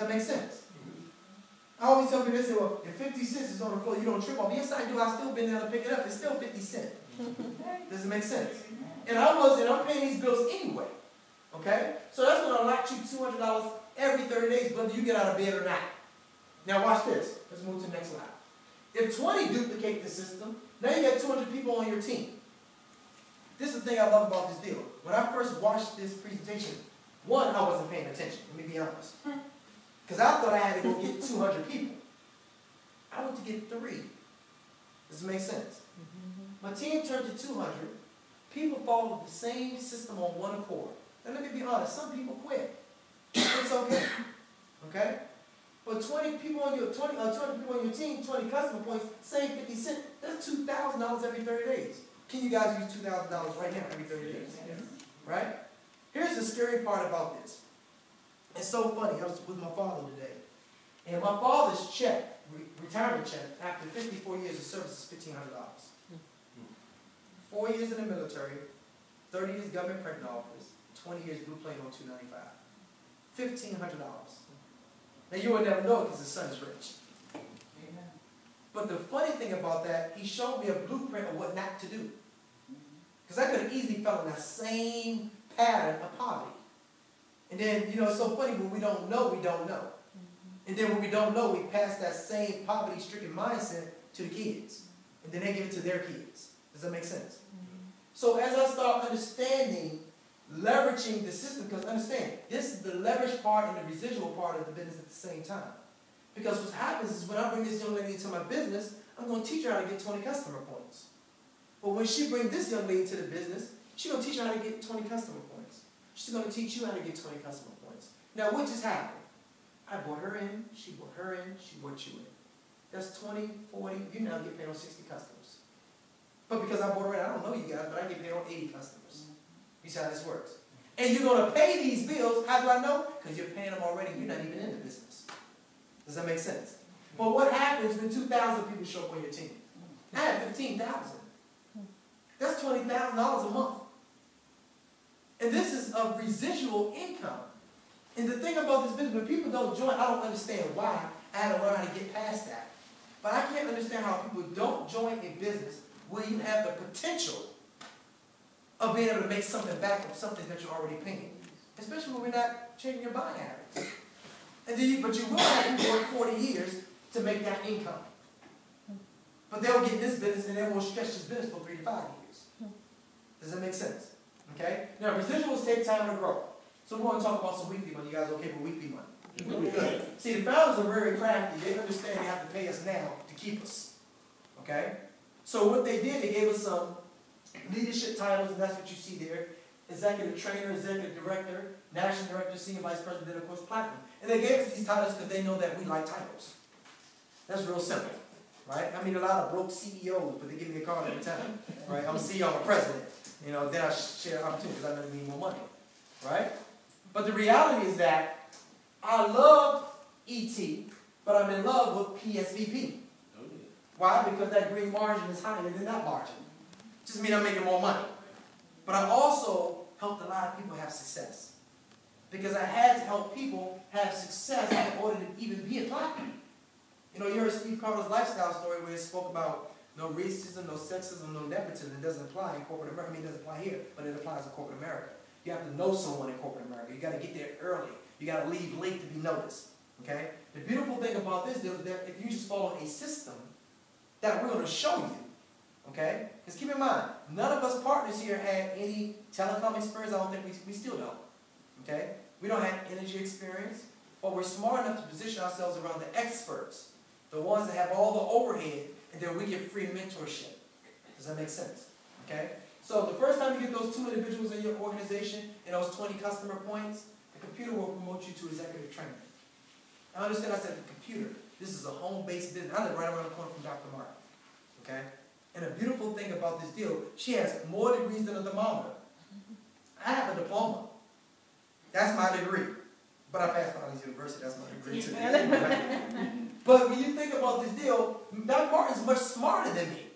that make sense? I always tell people, they say, well, if 50 cents is on the floor, you don't trip off me. Yes, I do. I've still been there to pick it up. It's still 50 cents. Does it make sense? And I'm paying these bills anyway. Okay? So that's going to allot you $200 every 30 days, whether you get out of bed or not. Now watch this. Let's move to the next slide. If 20 duplicate the system, now you got 200 people on your team. This is the thing I love about this deal. When I first watched this presentation, one, I wasn't paying attention. Let me be honest. Because I thought I had to go get 200 people. I went to get 3. Does it make sense? My team turned to 200. People followed the same system on one accord. Now let me be honest. Some people quit. It's okay. Okay? But 20 people on your 200 people on your team, 20 customer points, same 50 cents. That's $2,000 every 30 days. Can you guys use $2,000 right now every 30 days? Right? Here's the scary part about this. It's so funny. I was with my father today. And my father's check, retirement check, after 54 years of service is $1,500. 4 years in the military, 30 years government printing office, 20 years blue plate on 295. $1,500. Now you would never know it because his son is rich. Amen. But the funny thing about that, he showed me a blueprint of what not to do. Because I could have easily fell in that same pattern of poverty. And then, you know, it's so funny, when we don't know, we don't know. And then when we don't know, we pass that same poverty-stricken mindset to the kids. And then they give it to their kids. Does that make sense? So as I start understanding, leveraging the system, because understand, this is the leverage part and the residual part of the business at the same time. Because what happens is when I bring this young lady into my business, I'm going to teach her how to get 20 customer points. But when she brings this young lady into the business, she's going to teach her how to get 20 customer points. She's going to teach you how to get 20 customer points. Now, what just happened? I brought her in, she brought her in, she brought you in. That's 20, 40, you now get paid on 60 customers. But because I brought her in, I don't know you guys, but I get paid on 80 customers. You see how this works. And you're going to pay these bills, how do I know? Because you're paying them already, you're not even in the business. Does that make sense? But what happens when 2,000 people show up on your team? I have 15,000. That's $20,000 a month. And this is a residual income. And the thing about this business, when people don't join, I don't understand why. I had to learn how to get past that. But I can't understand how people don't join a business where you have the potential of being able to make something back of something that you're already paying. Especially when we're not changing your buying habits. And then but you will have to work 40 years to make that income. But they'll get in this business and they will stretch this business for 3 to 5 years. Does that make sense? Okay? Now, residuals take time to grow. So we're going to talk about some weekly money. You guys okay with weekly money? Good. See, the founders are very crafty. They understand they have to pay us now to keep us. Okay? So what they did, they gave us some leadership titles, and that's what you see there. Executive trainer, executive director, national director, senior vice president, and of course platinum. And they gave us these titles because they know that we like titles. That's real simple. Right? I mean, a lot of broke CEOs, but they give me a card every time. Right? I'm a CEO, I'm a president. You know, then I share opportunities because I know they need more money. Right? But the reality is that I love ET, but I'm in love with PSVP. Why? Because that green margin is higher than that margin. Just means I'm making more money. But I also helped a lot of people have success. Because I had to help people have success in order to even be a platinum. You know, you heard Steve Carter's lifestyle story where he spoke about no racism, no sexism, no nepotism. It doesn't apply in corporate America. I mean, it doesn't apply here, but it applies in corporate America. You have to know someone in corporate America. You got to get there early. You got to leave late to be noticed. Okay? The beautiful thing about this is that if you just follow a system that we're going to show you, okay? Because keep in mind, none of us partners here had any telecom experience. I don't think we still don't. Okay? We don't have energy experience, but we're smart enough to position ourselves around the experts, the ones that have all the overhead, and then we get free mentorship. Does that make sense? Okay? So the first time you get those 2 individuals in your organization and those 20 customer points, the computer will promote you to executive trainer. I understand I said the computer. This is a home-based business. I live right around the corner from Dr. Martin. Okay? And the beautiful thing about this deal, she has more degrees than a thermometer. I have a diploma. That's my degree. But I passed out of university. That's my degree too. But when you think about this deal, Dr. Martin's much smarter than me.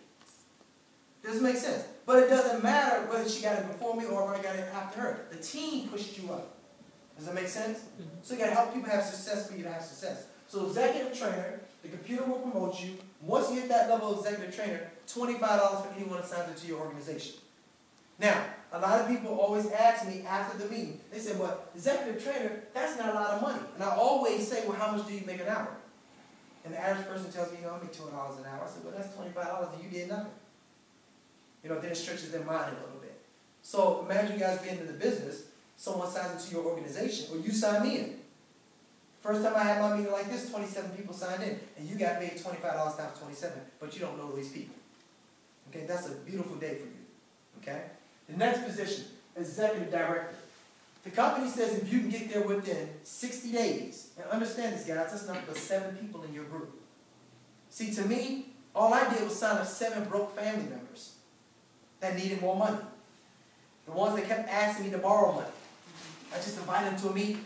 Does it make sense? But it doesn't matter whether she got it before me or if I got it after her. The team pushed you up. Does that make sense? So you got to help people have success for you to have success. So executive trainer, the computer will promote you. Once you hit that level of executive trainer, $25 for anyone that signs into your organization. Now, a lot of people always ask me after the meeting, they say, well, executive trainer, that's not a lot of money. And I always say, well, how much do you make an hour? And the average person tells me, I make $200 an hour. I said, well, that's $25 and you did nothing. Then it stretches their mind a little bit. So imagine you guys getting into the business, someone signs into your organization, or you sign me in. First time I had my meeting like this, 27 people signed in, and you got paid $25 times 27, but you don't know these people. Okay, that's a beautiful day for you. Okay? The next position, executive director. The company says if you can get there within 60 days, and understand this, guys, that's not but 7 people in your group. See, to me, all I did was sign up 7 broke family members that needed more money. The ones that kept asking me to borrow money. I just invited them to a meeting.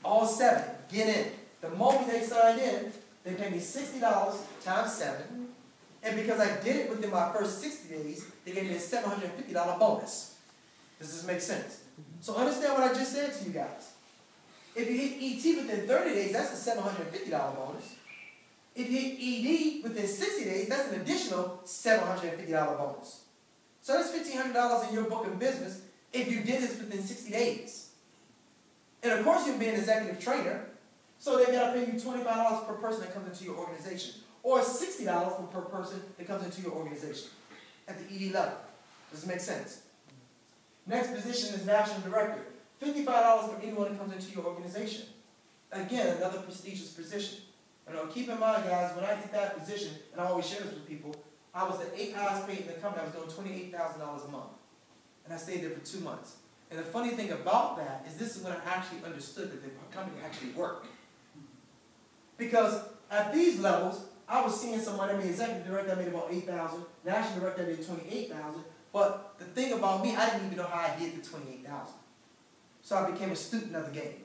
All 7, get in. The moment they signed in, they paid me $60 times 7. And because I did it within my first 60 days, they gave me a $750 bonus. Does this make sense? So understand what I just said to you guys. If you hit ET within 30 days, that's a $750 bonus. If you hit ED within 60 days, that's an additional $750 bonus. So that's $1,500 in your book of business if you did this within 60 days. And of course you'll be an executive trainer, so they've got to pay you $25 per person that comes into your organization, or $60 per person that comes into your organization at the ED level. Does it make sense? Next position is national director. $55 for anyone that comes into your organization. Again, another prestigious position. Keep in mind, guys, when I did that position, and I always share this with people, I was the 8th highest paid in the company. I was doing $28,000 a month. And I stayed there for 2 months. And the funny thing about that is this is when I actually understood that the company actually worked. Because at these levels, I was seeing somebody, executive director, I made about $8,000. National director, I made $28,000. But the thing about me, I didn't even know how I did the $28,000. So I became a student of the game.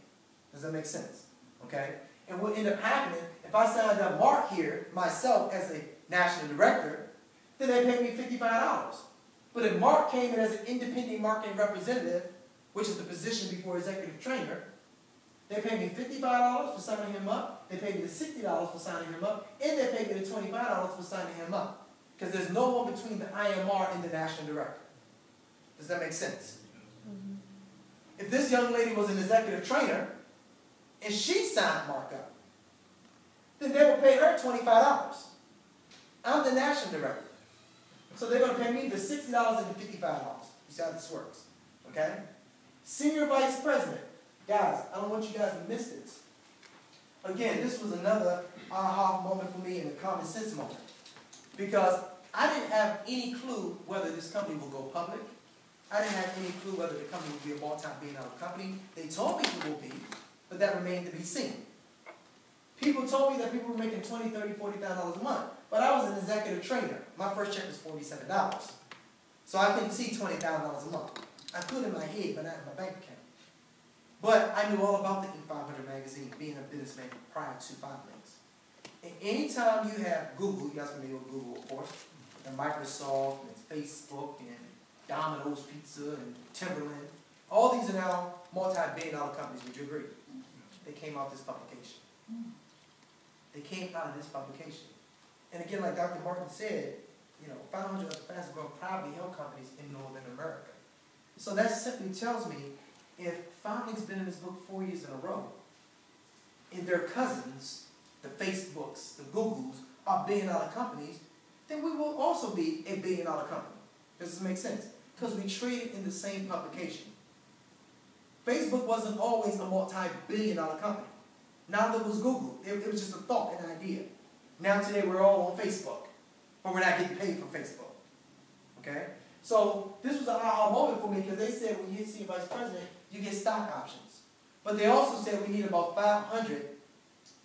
Does that make sense? Okay? And what ended up happening, if I signed up Mark here, myself, as a national director, then they paid me $55. But if Mark came in as an independent marketing representative, which is the position before executive trainer, they paid me $55 for signing him up, they paid me the $60 for signing him up, and they paid me the $25 for signing him up. Because there's no one between the IMR and the national director. Does that make sense? Mm-hmm. If this young lady was an executive trainer, and she signed Mark up, then they would pay her $25. I'm the national director. So they're going to pay me the $60 and the $55. You see how this works. Okay? Senior vice president. Guys, I don't want you guys to miss this. Again, this was another aha moment for me and a common sense moment. Because I didn't have any clue whether this company will go public. I didn't have any clue whether the company would be a multi-billion-dollar company. They told me it will be, but that remained to be seen. People told me that people were making $20,000, $30,000, $40,000 a month. But I was an executive trainer. My first check was $47. So I couldn't see $20,000 a month. I could in my head, but not in my bank account. But I knew all about the E500 magazine, being a businessman prior to 5 Links. And anytime you have Google, you guys are familiar with Google, of course, and Microsoft, and Facebook, and Domino's Pizza, and Timberland, all these are now multi-billion-dollar companies. Would you agree? They came out of this publication. They came out of this publication. And again, like Dr. Martin said, 500 of the fastest growing privately held companies in Northern America. So that simply tells me if Founding's been in this book 4 years in a row, and their cousins, the Facebooks, the Googles, are billion-dollar companies, then we will also be a billion-dollar company. Does this make sense? Because we traded in the same publication. Facebook wasn't always a multi-billion-dollar company. Neither was Google. It was just a thought, an idea. Now today we're all on Facebook, but we're not getting paid for Facebook. Okay? So this was an aha moment for me because they said when you see vice president, you get stock options. But they also said we need about 500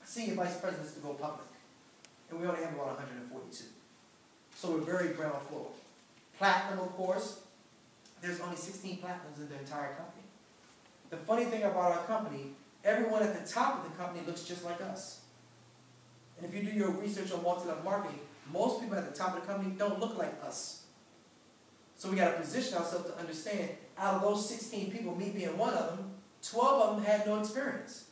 senior vice presidents to go public. And we only have about 142. So we're very ground floor. Platinum, of course, there's only 16 platinums in the entire company. The funny thing about our company, everyone at the top of the company looks just like us. And if you do your research on multi-level marketing, most people at the top of the company don't look like us. So we got to position ourselves to understand, out of those 16 people, me being one of them, 12 of them had no experience.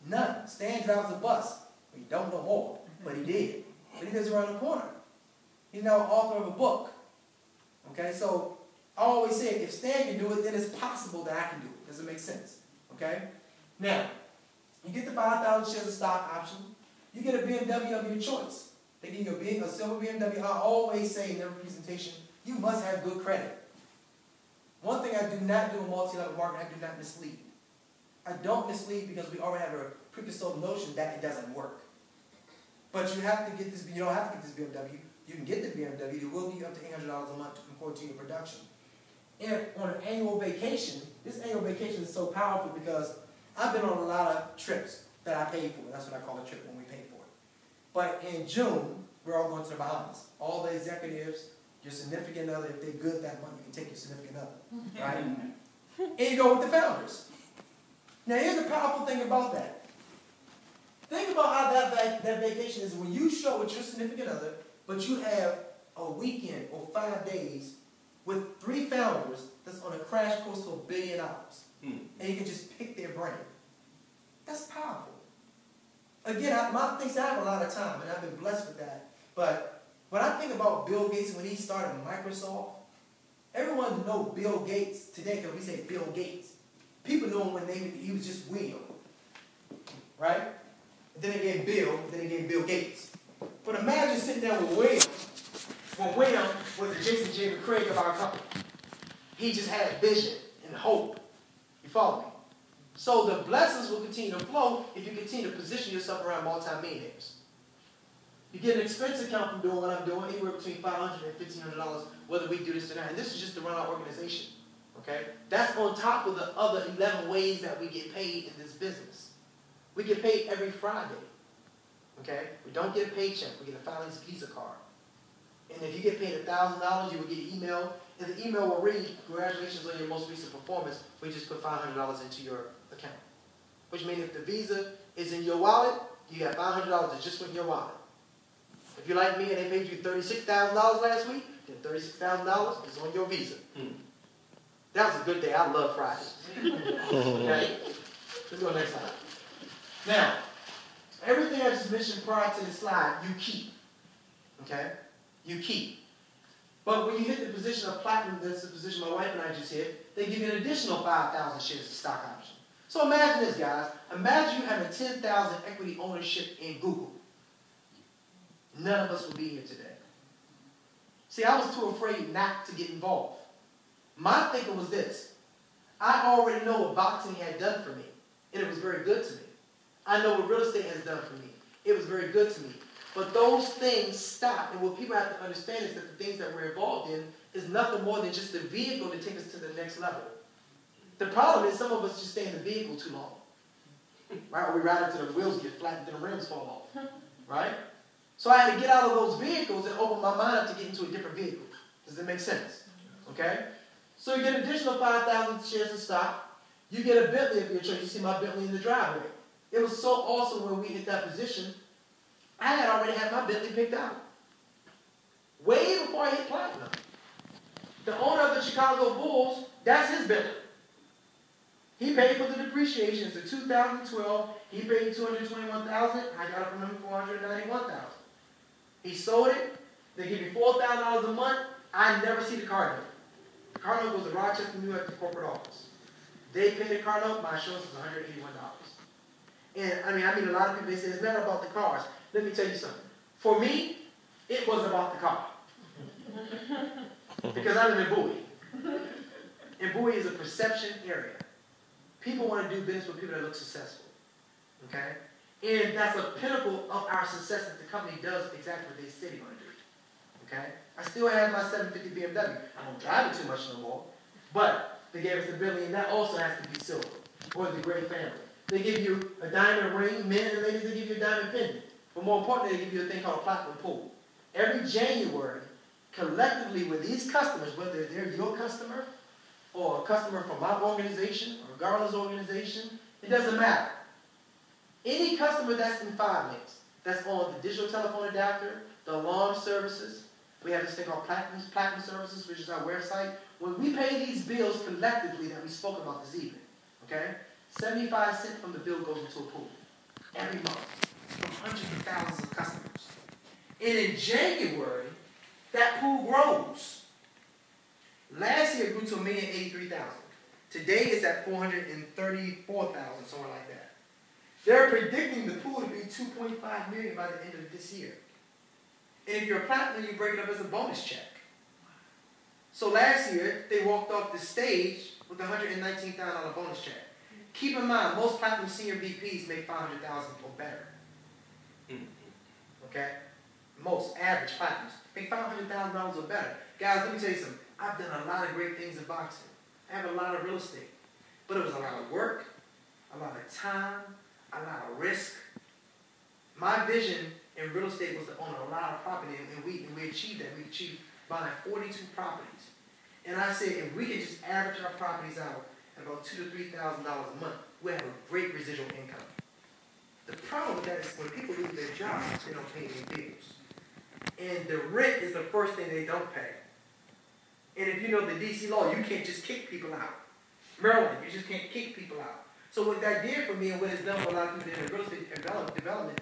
None. Stan drives a bus. We don't know more, but he did. But he lives around the corner. He's now an author of a book. Okay, so I always say, if Stan can do it, then it's possible that I can do it. Does it make sense? Okay? Now, you get the 5,000 shares of stock option. You get a BMW of your choice. They give you a silver BMW. I always say in every presentation, you must have good credit. One thing I do not do in multi-level marketing, I do not mislead. I don't mislead because we already have a preconceived notion that it doesn't work. But you have to get this, you don't have to get this BMW. You can get the BMW. It will be up to $800 a month to continue production. And on an annual vacation, this annual vacation is so powerful because I've been on a lot of trips that I paid for. That's what I call a trip when we pay for it. But in June, we're all going to the Bahamas. All the executives, your significant other, if they're good that month, you can take your significant other. Right? And you go with the founders. Now here's the powerful thing about that. Think about how that vacation is when you show with your significant other, but you have a weekend or 5 days with 3 founders that's on a crash course to $1 billion. And you can just pick their brain. That's powerful. Again, my thing is I have a lot of time, and I've been blessed with that. But when I think about Bill Gates when he started Microsoft, everyone knows Bill Gates today because we say Bill Gates. People know him when he was just William. Right? And then they gave Bill, then they gave Bill Gates. But imagine sitting down with William. When William was the Jason J. McCraig of our company. He just had vision and hope. You follow me? So the blessings will continue to flow if you continue to position yourself around multi-millionaires. You get an expense account from doing what I'm doing, anywhere between $500 and $1,500, whether we do this or not. And this is just to run our organization. Okay? That's on top of the other 11 ways that we get paid in this business. We get paid every Friday. Okay? We don't get a paycheck. We get a Filings Visa card. And if you get paid $1,000, you will get an email. And the email will read, congratulations on your most recent performance. We just put $500 into your account. Which means if the Visa is in your wallet, you got $500 that just went in your wallet. If you're like me and they paid you $36,000 last week, then $36,000 is on your Visa. That was a good day. I love Fridays. Okay? Let's go next slide. Now, everything I just mentioned prior to the slide, you keep. Okay? You keep. But when you hit the position of platinum, that's the position my wife and I just hit, they give you an additional 5,000 shares of stock option. So imagine this, guys. Imagine you having 10,000 equity ownership in Google. None of us would be here today. See, I was too afraid not to get involved. My thinking was this. I already know what boxing had done for me, and it was very good to me. I know what real estate has done for me. It was very good to me. But those things stop, and what people have to understand is that the things that we're involved in is nothing more than just the vehicle to take us to the next level. The problem is some of us just stay in the vehicle too long. Right? Or we ride until the wheels get flat and then the rims fall off. Right? So I had to get out of those vehicles and open my mind up to get into a different vehicle. Does that make sense? Okay? So you get an additional 5,000 shares of stock. You get a Bentley of your choice. You see my Bentley in the driveway. It was so awesome when we hit that position. I had already had my Bentley picked out. Way before I hit platinum. The owner of the Chicago Bulls, that's his Bentley. He paid for the depreciation. It's a 2012. He paid $221,000. I got it from him for $491,000. He sold it. They give you $4,000 a month. I never see the car note. The car note goes to Rochester, New York, the corporate office. They pay the car note. My insurance is $181. And I mean a lot of people, they say it's not about the cars. Let me tell you something. For me, it was about the car. Because I live in Bowie. And Bowie is a perception area. People want to do business with people that look successful. Okay? And that's a pinnacle of our success that the company does exactly what they said they're going to do. Okay? I still have my 750 BMW. I don't drive it too much no more. But they gave us the Bentley, and that also has to be silver. Or the great family. They give you a diamond ring. Men and ladies, they give you a diamond pendant. But more importantly, they give you a thing called a platinum pool. Every January, collectively with these customers, whether they're your customer or a customer from my organization or Garland's organization, it doesn't matter. Any customer that's in 5 links, that's on the digital telephone adapter, the alarm services, we have this thing called Platinum Services, which is our website. When we pay these bills collectively that we spoke about this evening, Okay? 75 cents from the bill goes into a pool every month from hundreds of thousands of customers. And in January, that pool grows. Last year it grew to 1,083,000. Today it's at 434,000, somewhere like that. They're predicting the pool to be 2.5 million by the end of this year. And if you're a platinum, you break it up as a bonus check. So last year, they walked off the stage with a $119,000 bonus check. Keep in mind, most platinum senior VPs make $500,000 or better. Okay? Most average platinums make $500,000 or better. Guys, let me tell you something. I've done a lot of great things in boxing. I have a lot of real estate. But it was a lot of work, a lot of time, a lot of risk. My vision in real estate was to own a lot of property, and we achieved that. We achieved buying 42 properties. And I said, if we could just average our properties out at about $2,000 to $3,000 a month, we'll have a great residual income. The problem with that is when people lose their jobs, they don't pay their bills. And the rent is the first thing they don't pay. And if you know the DC law, you can't just kick people out. Maryland, you just can't kick people out. So what that did for me, and what it's done for a lot of people in the real estate development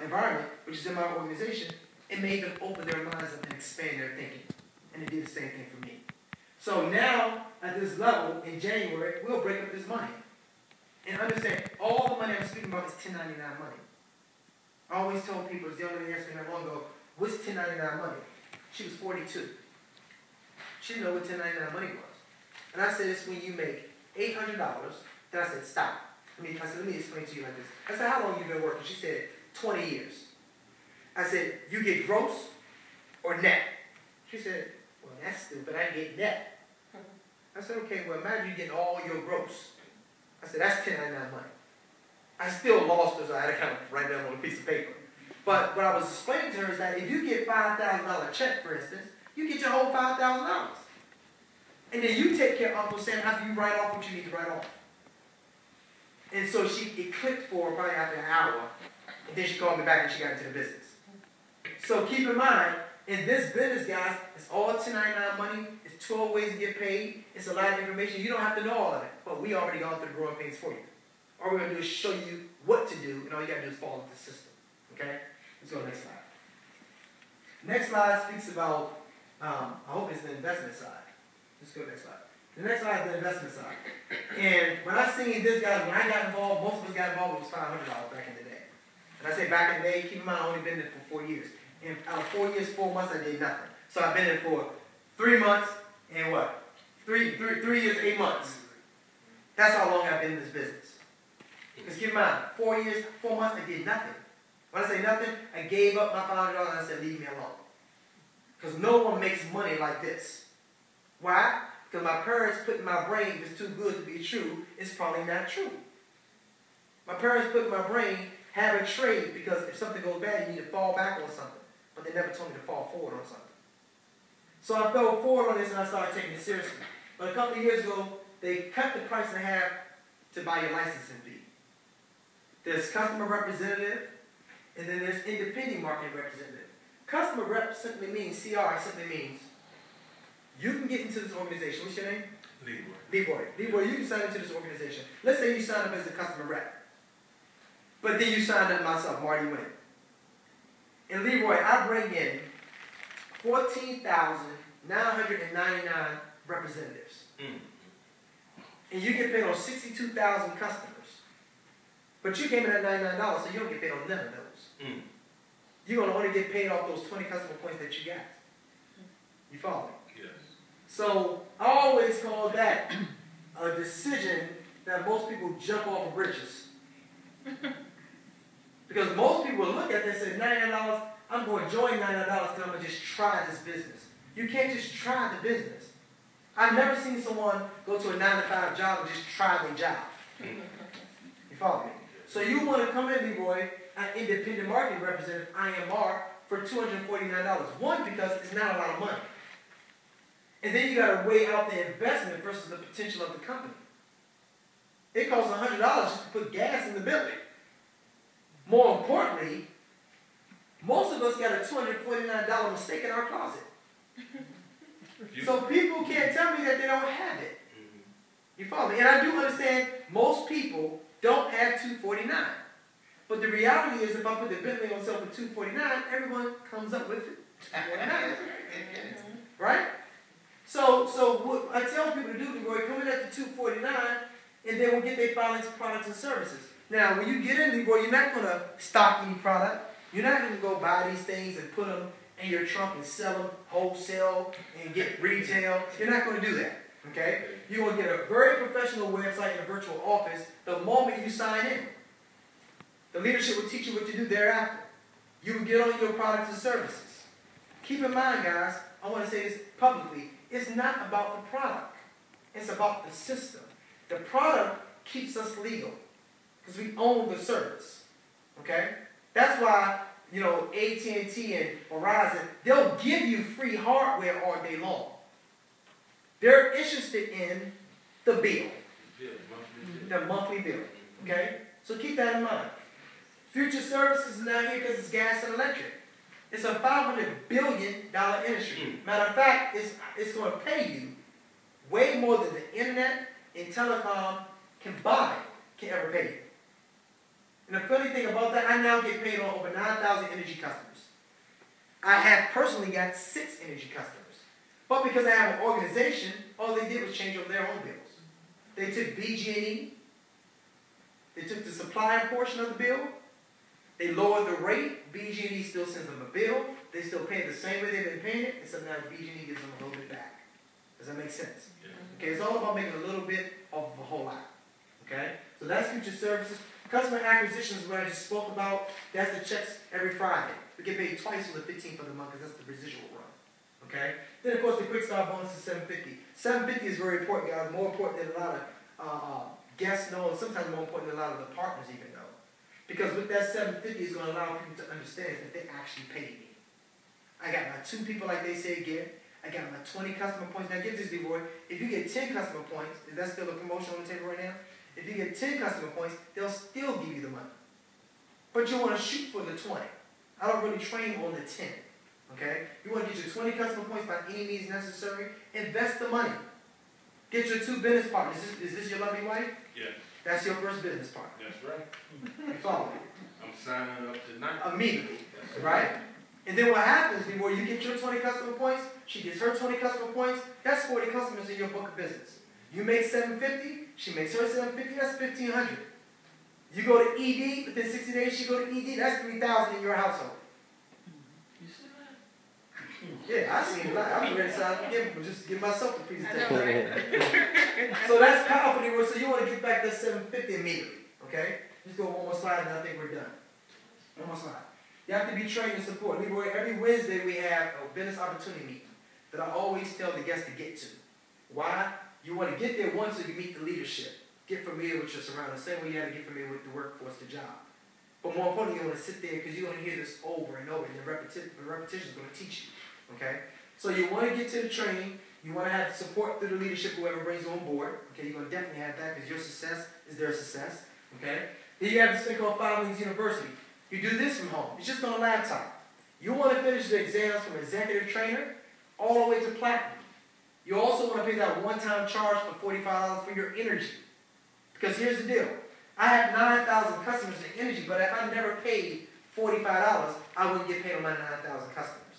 environment, which is in my organization, it made them open their minds up and expand their thinking. And it did the same thing for me. So now, at this level, in January, we'll break up this money. And understand, all the money I'm speaking about is 1099 money. I always told people, this young lady asked me not long ago, what's 1099 money? She was 42. She didn't know what 1099 money was. And I said, it's when you make $800. Then I said, stop. I said, let me explain to you like this. I said, how long have you been working? She said, 20 years. I said, you get gross or net? She said, well, that's stupid. I get net. I said, okay, well, imagine you get all your gross. I said, that's 1099 money. I still lost her, so I had to kind of write down on a piece of paper. But what I was explaining to her is that if you get $5,000 check, for instance, you get your whole $5,000. And then you take care of Uncle Sam after you write off what you need to write off. And so it clicked for her probably after an hour. And then she called me back and she got into the business. So keep in mind, in this business, guys, it's all 1099 money. It's 12 ways to get paid. It's a lot of information. You don't have to know all of it. But we already gone through the growing pains for you. All we're going to do is show you what to do, and all you got to do is follow the system. Okay? Let's go to the next slide. Next slide speaks about, I hope it's the investment side. Let's go to the next slide. The next slide is the investment side. And when I seen this guy, when I got involved, most of us got involved, it was $500 back in the day. And I say back in the day, keep in mind, I've only been there for 4 years. And out of 4 years, 4 months, I did nothing. So I've been there for 3 months and what? 3 years, 8 months. That's how long I've been in this business. Because keep in mind, 4 years, 4 months, I did nothing. When I say nothing, I gave up my $500 and I said, leave me alone. Because no one makes money like this. Why? Because my parents put in my brain, if it's too good to be true, it's probably not true. My parents put in my brain, have a trade, because if something goes bad, you need to fall back on something. But they never told me to fall forward on something. So I fell forward on this and I started taking it seriously. But a couple of years ago, they cut the price in half to buy your licensing fee. There's customer representative, and then there's independent marketing representative. Customer rep simply means, CR simply means, you can get into this organization. What's your name? Leroy. Leroy, you can sign into this organization. Let's say you sign up as a customer rep. But then you signed up myself, Marty Wynn. And Leroy, I bring in 14,999 representatives. And you get paid on 62,000 customers. But you came in at $99, so you don't get paid on none of those. You're going to only get paid off those 20 customer points that you got. You follow me? Yes. So I always call that a decision that most people jump off of bridges. Because most people look at this and say, $99, I'm going to join $99 because I'm going to just try this business. You can't just try the business. I've never seen someone go to a 9-to-5 job and just try their job. You follow me? So you want to come in, Leroy, an independent marketing representative, IMR, for $249. One, because it's not a lot of money. And then you got to weigh out the investment versus the potential of the company. It costs $100 just to put gas in the building. More importantly, most of us got a $249 mistake in our closet. So people can't tell me that they don't have it. You follow me? And I do understand most people don't have 249. But the reality is, if I put the Bentley on sale for 249, everyone comes up with 249. Right? So what I tell people to do, Leroy, come in at the 249, and then we'll get their filings, products, and services. Now, when you get in, Leroy, you're not going to stock any product. You're not going to go buy these things and put them in your trunk and sell them wholesale and get retail. You're not going to do that. Okay? You're going to get a very professional website and a virtual office the moment you sign in. The leadership will teach you what to do thereafter. You will get on your products and services. Keep in mind, guys, I want to say this publicly, it's not about the product. It's about the system. The product keeps us legal because we own the service. Okay? That's why, you know, AT&T and Verizon, they'll give you free hardware all day long. They're interested in the bill. The monthly bill. Okay? So keep that in mind. Future Services is not here because it's gas and electric. It's a $500 billion industry. Matter of fact, it's going to pay you way more than the internet and telecom combined can ever pay you. And the funny thing about that, I now get paid on over 9,000 energy customers. I have personally got 6 energy customers. But because I have an organization, all they did was change over their own bills. They took BG&E. They took the supplier portion of the bill. They lowered the rate. BG&E still sends them a bill. They still pay it the same way they've been paying it, except now BG&E gives them a little bit back. Does that make sense? Yeah. Okay, it's all about making a little bit of a whole lot. Okay? So that's Future Services. Customer acquisition is what I just spoke about. That's the checks every Friday. We get paid twice on the 15th of the month because that's the residual run. Okay? Then, of course, the quick start bonus is $750. $750 is very important, guys. More important than a lot of guests know, and sometimes more important than a lot of the partners even know. Because with that $750, it's going to allow people to understand that they actually paid me. I got my 2 people like they say get. I got my 20 customer points. Now, get this, Leroy. If you get 10 customer points, is that still a promotion on the table right now? If you get 10 customer points, they'll still give you the money. But you want to shoot for the 20. I don't really train on the 10. Okay? You want to get your 20 customer points by any means necessary. Invest the money. Get your 2 business partners. Is this your lovely wife? Yes. That's your first business partner. That's right. You follow me? I'm signing up tonight. Immediately. Right? And then what happens, before you get your 20 customer points, she gets her 20 customer points, that's 40 customers in your book of business. You make $750, she makes her $750, that's $1,500. You go to ED, within 60 days she go to ED, that's $3,000 in your household. You see that? Yeah, I seen it. I'm ready to sign up again, but just give myself the presentation. So that's powerful. So you want to get back that $750 immediately, okay? Just go one more slide and I think we're done. One more slide. You have to be trained and support. Leroy, every Wednesday we have a business opportunity meeting that I always tell the guests to get to. Why? You want to get there once so you meet the leadership. Get familiar with your surroundings. Same way you have to get familiar with the workforce, the job. But more importantly, you want to sit there because you're going to hear this over and over, and the repetition is going to teach you. Okay? So you want to get to the training. You want to have support through the leadership, whoever brings you on board. Okay? You're going to definitely have that because your success is their success. Okay? Then you have this thing called 5 Links University. You do this from home. It's just on a laptop. You want to finish the exams from executive trainer all the way to platinum. You also want to pay that one-time charge of $45 for your energy. Because here's the deal. I have 9,000 customers in energy, but if I never paid $45, I wouldn't get paid on my 9,000 customers.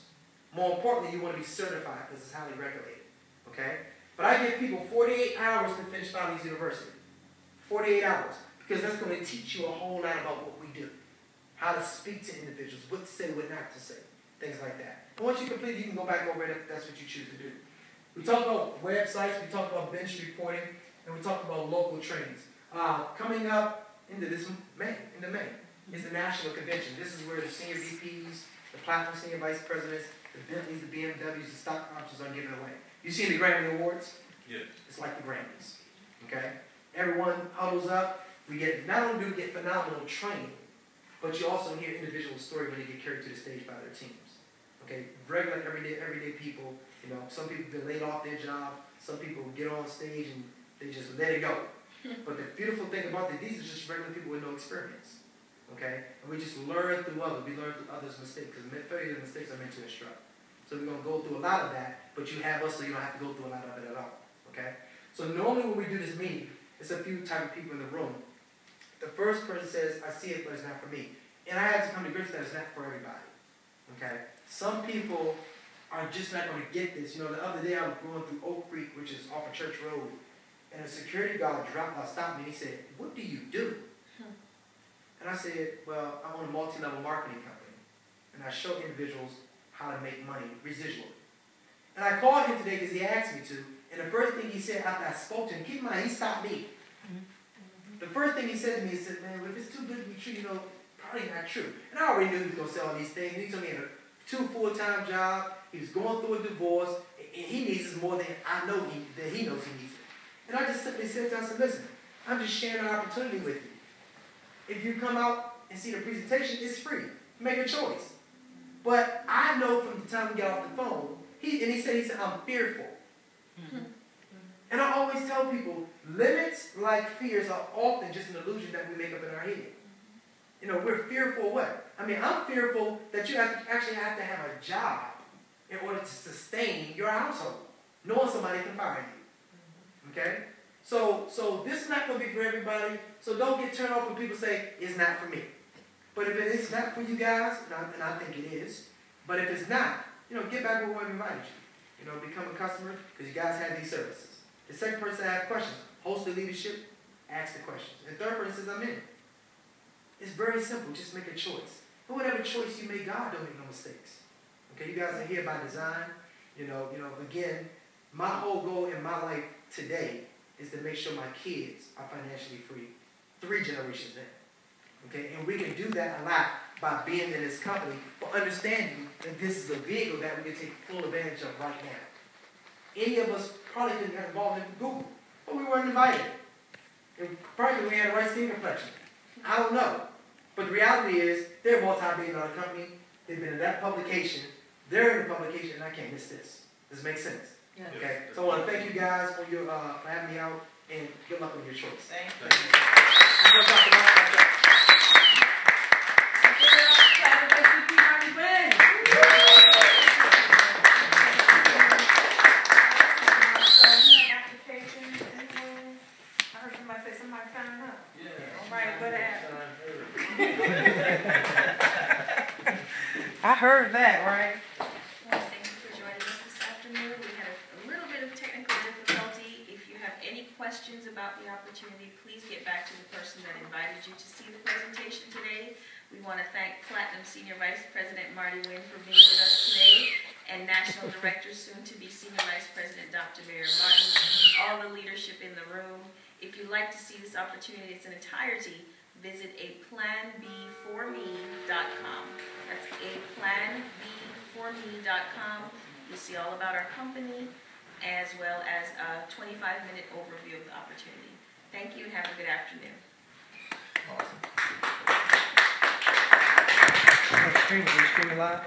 More importantly, you want to be certified because it's highly regulated. Okay? But I give people 48 hours to finish 5 Links University. 48 hours. Because that's going to teach you a whole lot about what we do. How to speak to individuals, what to say, what not to say. Things like that. And once you complete it, you can go back over it if that's what you choose to do. We talk about websites, we talk about bench reporting, and we talk about local trainings. Coming up into May, is the national convention. This is where the senior VPs, the Platinum senior vice presidents, the Bentleys, the BMWs, the stock options are given away. You see the Grammy Awards? Yeah. It's like the Grammys. Okay? Everyone huddles up. We get, not only do we get phenomenal training, but you also hear individual stories when they get carried to the stage by their teams. Okay? Regular, everyday people. You know, some people have been laid off their job. Some people get on stage and they just let it go. But the beautiful thing about it, these are just regular people with no experience. Okay? And we just learn through others. We learn through others' mistakes. Because 30 of the mistakes are meant to instruct. So we're going to go through a lot of that, but you have us so you don't have to go through a lot of it at all. Okay? So normally when we do this meeting, it's a few type of people in the room. The first person says, I see it, but it's not for me. And I had to come to grips that it's not for everybody. Okay? Some people are just not going to get this. You know, the other day I was going through Oak Creek, which is off of Church Road, and a security guard stopped me and he said, what do you do? And I said, well, I own a multi-level marketing company, and I show individuals how to make money residually. And I called him today because he asked me to, and the first thing he said after I spoke to him, keep in mind, he stopped me. The first thing he said to me, he said, man, if it's too good to be true, you know, probably not true. And I already knew he was going to sell all these things. He told me he had 2 full-time jobs, he was going through a divorce, and he needs this more than I know that he knows he needs it. And I just simply said to him, I said, listen, I'm just sharing an opportunity with you. If you come out and see the presentation, it's free. Make a choice. But I know from the time we got off the phone, he said, I'm fearful. And I always tell people, limits like fears are often just an illusion that we make up in our head. You know, we're fearful of what? I mean, I'm fearful that you actually have to have a job in order to sustain your household, knowing somebody can fire you. Okay? So this is not going to be for everybody, so don't get turned off when people say, it's not for me. But if it is not for you guys, and I think it is, but if it's not, you know, get back with whoever invited you. You know, become a customer, because you guys have these services. The second person asks questions. Host the leadership, ask the questions. And the third person says, I'm in. It's very simple. Just make a choice. But whatever choice you make, God don't make no mistakes. Okay, you guys are here by design. You know, again, my whole goal in my life today is to make sure my kids are financially free 3 generations in. Okay, and we can do that a lot by being in this company, but understanding that this is a vehicle that we can take full advantage of right now. Any of us probably didn't get involved in Google, but we weren't invited. And probably we had the right skin complexion. I don't know. But the reality is, they're a multi-billion-dollar company. They've been in that publication. They're in the publication, and I can't miss this. Does it make sense? Yeah. Okay. So I want to thank you guys for having me out, and good luck on your choice. Thank you. Marty Wynn. I heard somebody say somebody signed up. Yeah. All right, go ahead. I heard that, right? Well, thank you for joining us this afternoon. We had a little bit of technical difficulty. If you have any questions about the opportunity, please get back to the person that invited you to see the presentation today. We want to thank Platinum Senior Vice President Marty Wynn for being with us today, and National Director, soon to be Senior Vice President Dr. Miriam Martin, all the leadership in the room. If you'd like to see this opportunity in its entirety, visit aplanb4me.com. That's aplanb4me.com. You'll see all about our company, as well as a 25-minute overview of the opportunity. Thank you and have a good afternoon. Streaming live?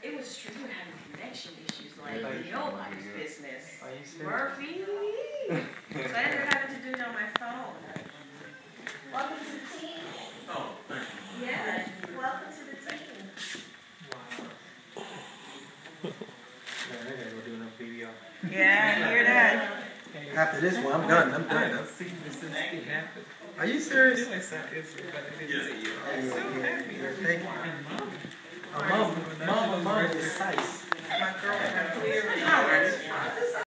It was true, we're having connection issues like nobody's business. Murphy! So I ended up having to do it on my phone. Welcome to the team. Oh, thank you. Yeah, welcome to the team. Yeah, I hear that. After this one, I'm done. Are you serious? Yes. Thank you. Mom is nice. My girl had clear.